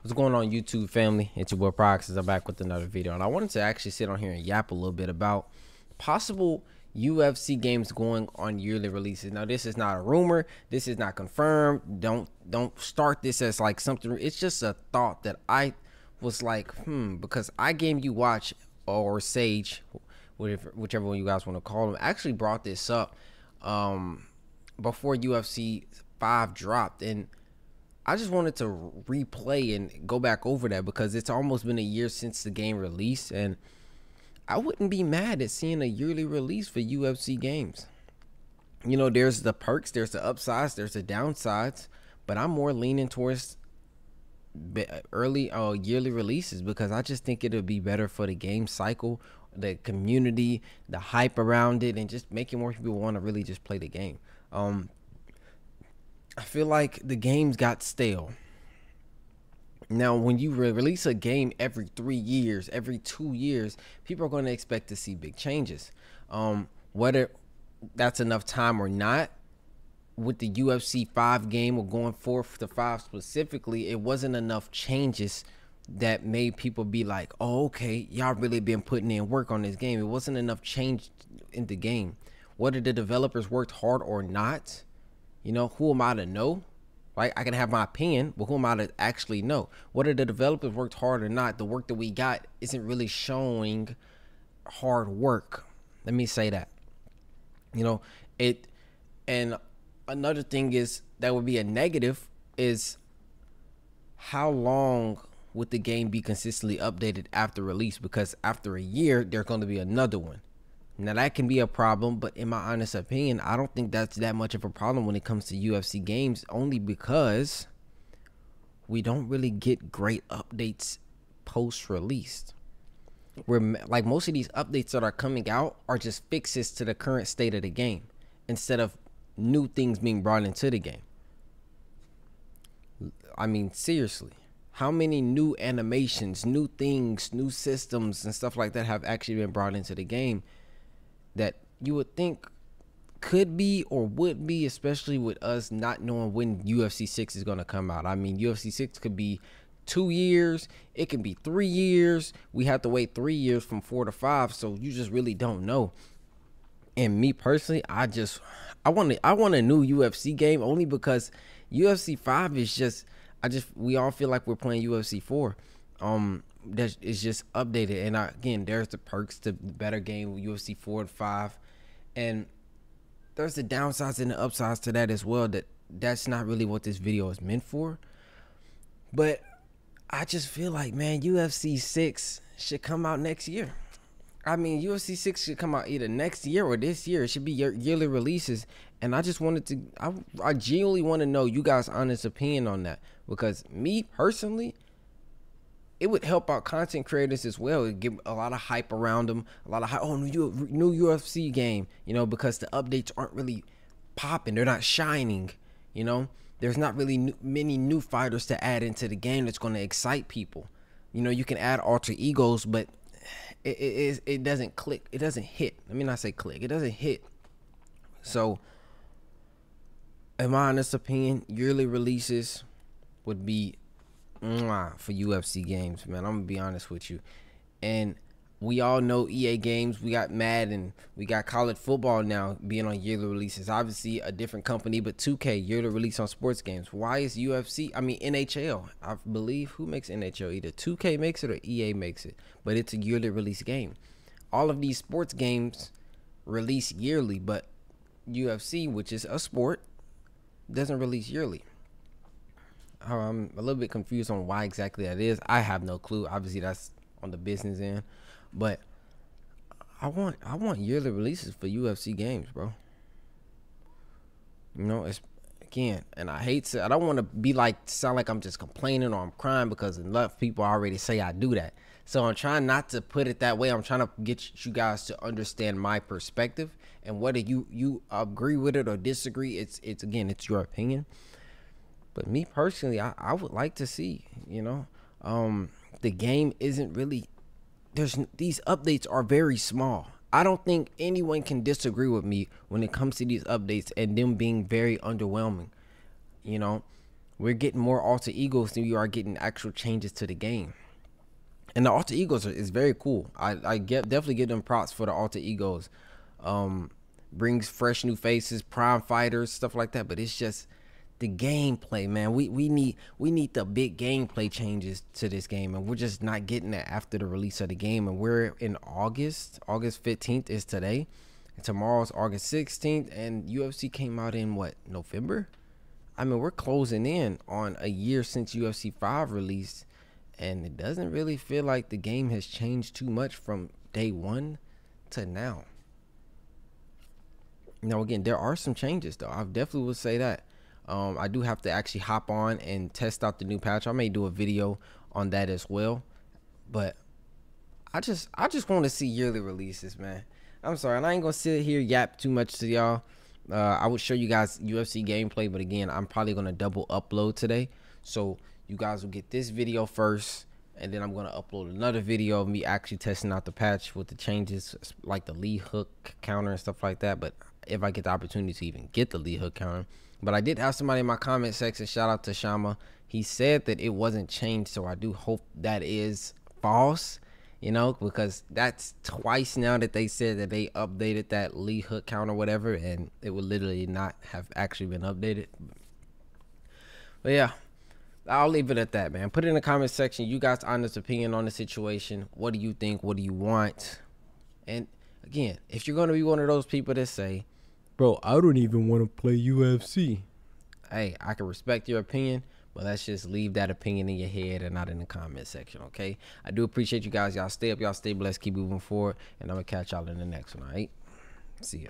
What's going on, YouTube family? It's your boy Pryoxis. I'm back with another video, and I wanted to actually sit on here and yap a little bit about possible UFC games going on yearly releases. Now, this is not a rumor. This is not confirmed. Don't start this as like something. It's just a thought that I was like, because iGameYouWatch or Sage, whichever one you guys want to call them, actually brought this up before UFC 5 dropped, and I just wanted to replay and go back over that because it's almost been a year since the game released, and I wouldn't be mad at seeing a yearly release for UFC games. You know, there's the perks, there's the upsides, there's the downsides, but I'm more leaning towards early yearly releases because I just think it'll be better for the game cycle, the community, the hype around it, and just making more people want to really just play the game. I feel like the games got stale. Now, when you release a game every 3 years, every 2 years, people are going to expect to see big changes. Whether that's enough time or not, with the UFC 5 game or going 4 to 5 specifically, it wasn't enough changes that made people be like, oh, okay, y'all really been putting in work on this game. It wasn't enough change in the game. Whether the developers worked hard or not, you know, who am I to know? Right? I can have my opinion, but who am I to actually know? Whether the developers worked hard or not, the work that we got isn't really showing hard work. Let me say that. You know, and another thing is that would be a negative is how long would the game be consistently updated after release? Because after a year, there's going to be another one. Now, that can be a problem, but in my honest opinion, I don't think that's that much of a problem when it comes to UFC games, only because we don't really get great updates post-released. Where, like, most of these updates that are coming out are just fixes to the current state of the game instead of new things being brought into the game. I mean, seriously, how many new animations, new things, new systems, and stuff like that have actually been brought into the game that you would think could be or would be, especially with us not knowing when UFC 6 is going to come out. I mean, UFC 6 could be 2 years, it could be 3 years. We have to wait 3 years from 4 to 5, so you just really don't know. And me personally, I want a new UFC game only because UFC 5 is just we all feel like we're playing UFC 4. That is just updated, and again, there's the perks to better game with UFC 4 and 5, and there's the downsides and the upsides to that as well. That's not really what this video is meant for, but I just feel like, man, UFC 6 should come out next year. I mean, UFC 6 should come out either next year or this year. It should be yearly releases, and I just wanted to, I genuinely want to know you guys' honest opinion on that, because me personally, it would help out content creators as well. It would give a lot of hype around them, a lot of hype. Oh, new UFC game, you know, because the updates aren't really popping. They're not shining, you know. There's not really many new fighters to add into the game that's going to excite people. You know, you can add alter egos, but it doesn't click. It doesn't hit. Let me not say click. It doesn't hit. So, in my honest opinion, yearly releases would be for UFC games, man. I'm gonna be honest with you. And we all know EA games. We got Madden, we got college football now being on yearly releases. Obviously a different company, but 2K yearly release on sports games. Why is UFC, I mean NHL, I believe, who makes NHL? Either 2K makes it or EA makes it, but it's a yearly release game. All of these sports games release yearly, but UFC, which is a sport, doesn't release yearly. I'm a little bit confused on why exactly that is. I have no clue. Obviously, that's on the business end, but I want yearly releases for UFC games, bro. You know, it's again, and I don't want to be like sound like I'm just complaining or I'm crying because enough people already say I do that. So I'm trying not to put it that way. I'm trying to get you guys to understand my perspective, and whether you agree with it or disagree, it's again, it's your opinion. But me personally, I would like to see, you know, the game isn't really, these updates are very small. I don't think anyone can disagree with me when it comes to these updates and them being very underwhelming. You know, we're getting more alter egos than we are getting actual changes to the game. And the alter egos is very cool. Definitely give them props for the alter egos. Brings fresh new faces, prime fighters, stuff like that. But it's just the gameplay, man. We need the big gameplay changes to this game, and we're just not getting that after the release of the game. And we're in August 15th is today, and tomorrow's August 16th, and UFC came out in what, November? I mean, we're closing in on a year since UFC 5 released, and it doesn't really feel like the game has changed too much from day one to now. Now, again, there are some changes, though. I definitely would say that. I do have to actually hop on and test out the new patch. I may do a video on that as well. But I just want to see yearly releases, man. I'm sorry, and I ain't going to sit here yap too much to y'all. I would show you guys UFC gameplay, but again, I'm probably going to double upload today. So you guys will get this video first, and then I'm going to upload another video of me actually testing out the patch with the changes, like the lead hook counter and stuff like that. But if I get the opportunity to even get the lead hook counter. But I did have somebody in my comment section, shout out to Shama. He said that it wasn't changed, so I do hope that is false, you know, because that's twice now that they said that they updated that lead hook count or whatever, and it would literally not have actually been updated. But yeah, I'll leave it at that, man. Put it in the comment section, you guys' honest opinion on the situation. What do you think? What do you want? And again, if you're going to be one of those people that say, bro, I don't even want to play UFC, hey, I can respect your opinion, but let's just leave that opinion in your head and not in the comment section, okay? I do appreciate you guys. Y'all stay up, y'all stay blessed, keep moving forward, and I'm going to catch y'all in the next one, all right? See ya.